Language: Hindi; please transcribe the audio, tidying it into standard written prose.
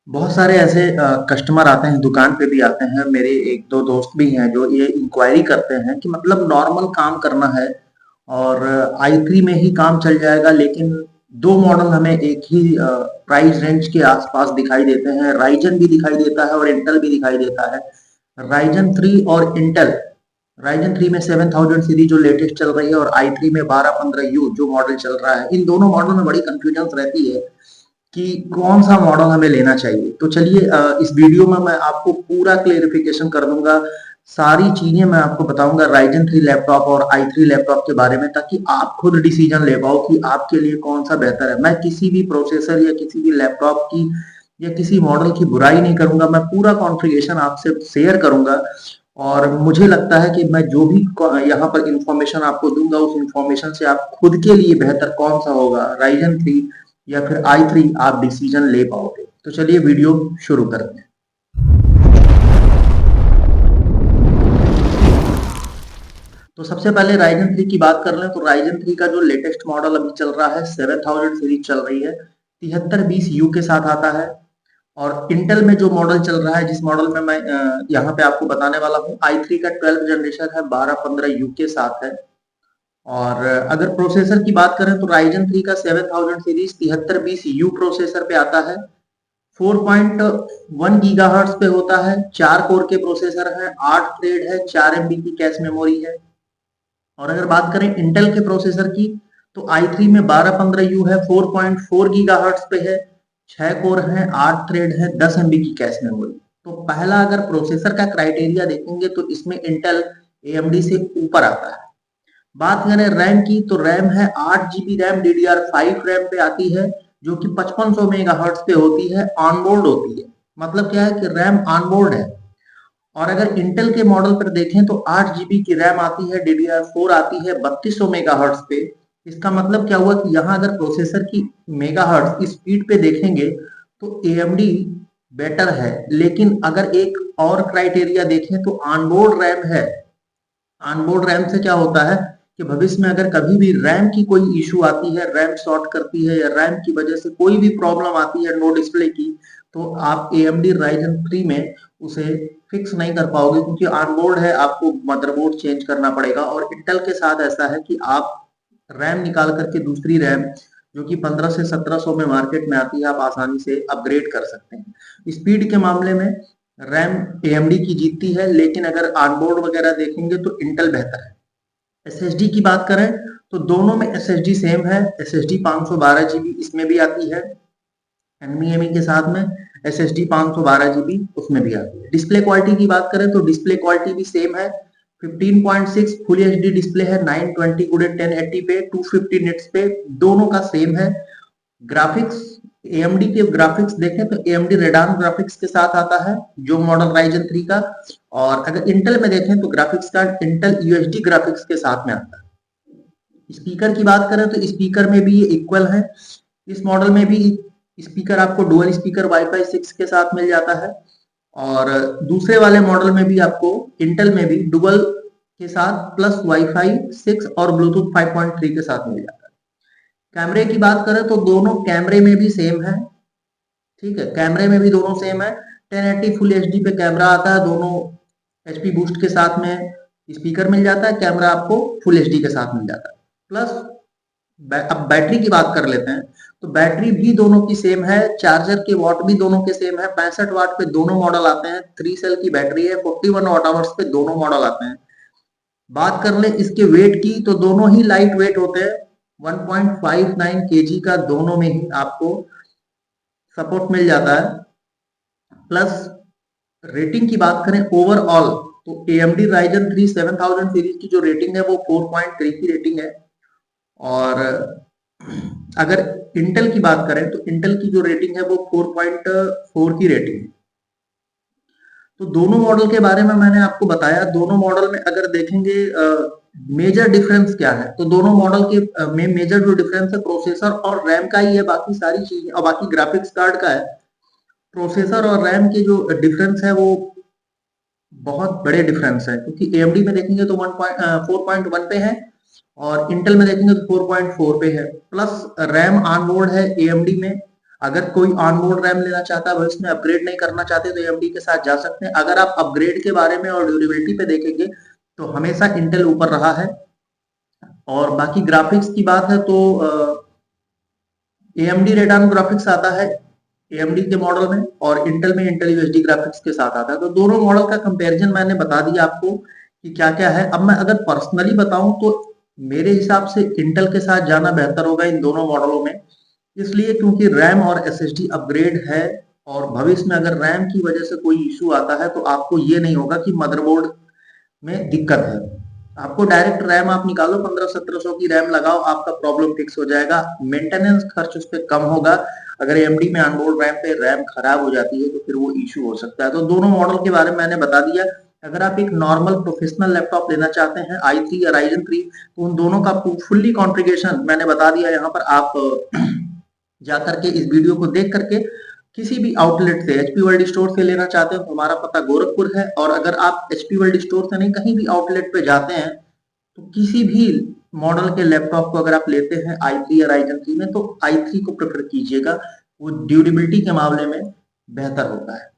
बहुत सारे ऐसे कस्टमर आते हैं, दुकान पे भी आते हैं। मेरे एक दो दोस्त भी हैं जो ये इंक्वायरी करते हैं कि मतलब नॉर्मल काम करना है और i3 में ही काम चल जाएगा, लेकिन दो मॉडल हमें एक ही प्राइस रेंज के आसपास दिखाई देते हैं। राइजन भी दिखाई देता है और इंटेल भी दिखाई देता है। राइजन 3 और इंटेल। राइजन 3 में 7000 सीरीज जो लेटेस्ट चल रही है और i3 में 1215U जो मॉडल चल रहा है। इन दोनों मॉडल में बड़ी कंफ्यूजन रहती है कि कौन सा मॉडल हमें लेना चाहिए। तो चलिए इस वीडियो में मैं आपको पूरा क्लेरिफिकेशन कर दूंगा। सारी चीजें मैं आपको बताऊंगा राइजन 3 लैपटॉप और i3 लैपटॉप के बारे में, ताकि आप खुद डिसीजन ले पाओ कि आपके लिए कौन सा बेहतर है। मैं किसी भी प्रोसेसर या किसी भी लैपटॉप की या किसी मॉडल की बुराई नहीं करूंगा। मैं पूरा कॉन्फ़िगरेशन आपसे शेयर करूंगा और मुझे लगता है कि मैं जो भी यहाँ पर इंफॉर्मेशन आपको दूंगा उस इंफॉर्मेशन से आप खुद के लिए बेहतर कौन सा होगा, राइजन 3 या फिर i3, आप डिसीजन ले पाओगे। तो चलिए वीडियो शुरू करते हैं। तो सबसे पहले राइजन 3 की बात कर लें तो राइजन 3 का जो लेटेस्ट मॉडल अभी चल रहा है 7000 सीरीज चल रही है, 7320U के साथ आता है। और इंटेल में जो मॉडल चल रहा है, जिस मॉडल में मैं यहाँ पे आपको बताने वाला हूँ, i3 का 12 जनरेशन है, 1215U के साथ है। और अगर प्रोसेसर की बात करें तो राइजन 3 का 7000 सीरीज 7320U प्रोसेसर पे आता है। 4.1 गीगाहर्ट्ज पे होता है, 4 कोर के प्रोसेसर है, 8 थ्रेड है, 4 एमबी की कैश मेमोरी है। और अगर बात करें इंटेल के प्रोसेसर की तो i3 में 1215U है, 4.4 गीगाहर्ट्ज पे है, 6 कोर है, 8 थ्रेड है, 10 एमबी की कैश मेमोरी। तो पहला अगर प्रोसेसर का क्राइटेरिया देखेंगे तो इसमें इंटेल AMD से ऊपर आता है। बात करें रैम की तो रैम है 8 GB रैम DDR5 रैम पे आती है, जो कि 5500 मेगाहर्ट्ज पे होती है, ऑनबोर्ड होती है। मतलब क्या है कि रैम ऑनबोर्ड है। और अगर इंटेल के मॉडल पर देखें तो 8 GB की रैम आती है, DDR4 आती है 3200 मेगाहर्ट्ज पे। इसका मतलब क्या हुआ कि यहाँ अगर प्रोसेसर की मेगाहर्ट्ज स्पीड पे देखेंगे तो AMD बेटर है। लेकिन अगर एक और क्राइटेरिया देखें तो ऑनबोर्ड रैम है। ऑनबोर्ड रैम से क्या होता है कि भविष्य में अगर कभी भी रैम की कोई इशू आती है, रैम शॉर्ट करती है या रैम की वजह से कोई भी प्रॉब्लम आती है नो डिस्प्ले की, तो आप AMD Ryzen 3 में उसे फिक्स नहीं कर पाओगे, क्योंकि ऑनबोर्ड है, आपको मदरबोर्ड चेंज करना पड़ेगा। और इंटेल के साथ ऐसा है कि आप रैम निकाल करके दूसरी रैम जो कि 15 से 1700 में मार्केट में आती है, आप आसानी से अपग्रेड कर सकते हैं। स्पीड के मामले में रैम AMD की जीतती है, लेकिन अगर ऑनबोर्ड वगैरह देखेंगे तो इंटेल बेहतर है। SSD की बात करें तो दोनों में SSD सेम है। SSD 512 GB इसमें भी आती है, NVMe के साथ में SSD 512 GB उसमें भी आती है। डिस्प्ले क्वालिटी की बात करें तो डिस्प्ले क्वालिटी भी सेम है। 15.6 फुल एचडी डिस्प्ले है, 920 गुडेड 1080 पे, 250 निट्स पे, दोनों का सेम है। ग्राफिक्स, AMD के ग्राफिक्स देखें तो AMD रेडान ग्राफिक्स के साथ आता है जो मॉडल राइजन 3 का। और अगर इंटेल में देखें तो graphics card Intel UHD graphics के साथ में आता है। स्पीकर की बात करें तो स्पीकर में भी ये इक्वल है। इस मॉडल में भी स्पीकर आपको डुअल स्पीकर वाईफाई 6 के साथ मिल जाता है। और दूसरे वाले मॉडल में भी आपको इंटेल में भी डुअल के साथ प्लस वाईफाई 6 और ब्लूटूथ 5.3 के साथ मिल जाता है। कैमरे की बात करें तो दोनों कैमरे में भी सेम है। ठीक है, कैमरे में भी दोनों सेम है। 1080 फुल एचडी पे कैमरा आता है, दोनों HP बूस्ट के साथ में स्पीकर मिल जाता है, कैमरा आपको फुल एचडी के साथ मिल जाता है। प्लस अब बैटरी की बात कर लेते हैं तो बैटरी भी दोनों की सेम है। चार्जर के वॉट भी दोनों के सेम है, 65 वाट पे दोनों मॉडल आते हैं। 3 सेल की बैटरी है, 41 वाट आवर्स पे दोनों मॉडल आते हैं। बात कर ले इसके वेट की तो दोनों ही लाइट वेट होते हैं। 1.59 kg का दोनों में ही आपको सपोर्ट मिल जाता है। प्लस रेटिंग की बात करें ओवरऑल तो AMD Ryzen 3 7000 सीरीज की जो रेटिंग है वो 4.3 की रेटिंग है। और अगर इंटेल की बात करें तो इंटेल की जो रेटिंग है वो 4.4 की रेटिंग है। तो दोनों मॉडल के बारे में मैंने आपको बताया। दोनों मॉडल में अगर देखेंगे मेजर डिफरेंस क्या है, तो दोनों मॉडल के में मेजर जो डिफरेंस है प्रोसेसर और रैम का ही है। बाकी सारी चीजें और बाकी ग्राफिक्स कार्ड का है। प्रोसेसर और रैम के जो डिफरेंस है वो बहुत बड़े डिफरेंस है, क्योंकि AMD में देखेंगे तो 4.1 पे है और इंटेल में देखेंगे तो 4.4 पे है। प्लस रैम ऑन बोर्ड है AMD में अगर कोई ऑनबोर्ड रैम लेना चाहता है, इसमें अपग्रेड नहीं करना चाहते तो AMD के साथ जा सकते हैं। अगर आप अपग्रेड के बारे में और ड्यूरेबिलिटी पे देखेंगे तो हमेशा इंटेल ऊपर रहा है। और बाकी ग्राफिक्स की बात है तो AMD रेडान ग्राफिक्स आता है AMD के मॉडल में, और इंटेल में इंटेल यूएसडी ग्राफिक्स के साथ आता है। तो दोनों मॉडल का कंपैरिजन मैंने बता दिया आपको कि क्या क्या है। अब मैं अगर पर्सनली बताऊं तो मेरे हिसाब से इंटेल के साथ जाना बेहतर होगा इन दोनों मॉडलों में, इसलिए क्योंकि रैम और SSD अपग्रेड है, और भविष्य में अगर रैम की वजह से कोई इशू आता है तो आपको ये नहीं होगा कि मदरबोर्ड में दिक्कत है। आपको डायरेक्ट रैम आप निकालो, 1500-1700 की रैम लगाओ, आपका प्रॉब्लम फिक्स हो जाएगा। मेंटेनेंस खर्च उस पर कम होगा। अगर AMD में ऑनबोर्ड रैम पे रैम खराब हो जाती है तो फिर वो इशू हो सकता है। तो दोनों मॉडल के बारे में मैंने बता दिया। अगर आप एक नॉर्मल प्रोफेशनल लैपटॉप लेना चाहते हैं i3 या Ryzen 3, तो उन दोनों का फुल्ली कॉन्फ़िगरेशन मैंने बता दिया यहाँ पर। आप जा करके इस वीडियो को देख करके किसी भी आउटलेट से, HP वर्ल्ड स्टोर से लेना चाहते हो तो हमारा पता गोरखपुर है। और अगर आप HP वर्ल्ड स्टोर से नहीं, कहीं भी आउटलेट पे जाते हैं तो किसी भी मॉडल के लैपटॉप को अगर आप लेते हैं i3 या Ryzen 3 में, तो i3 को प्रेफर कीजिएगा, वो ड्यूरेबिलिटी के मामले में बेहतर होता है।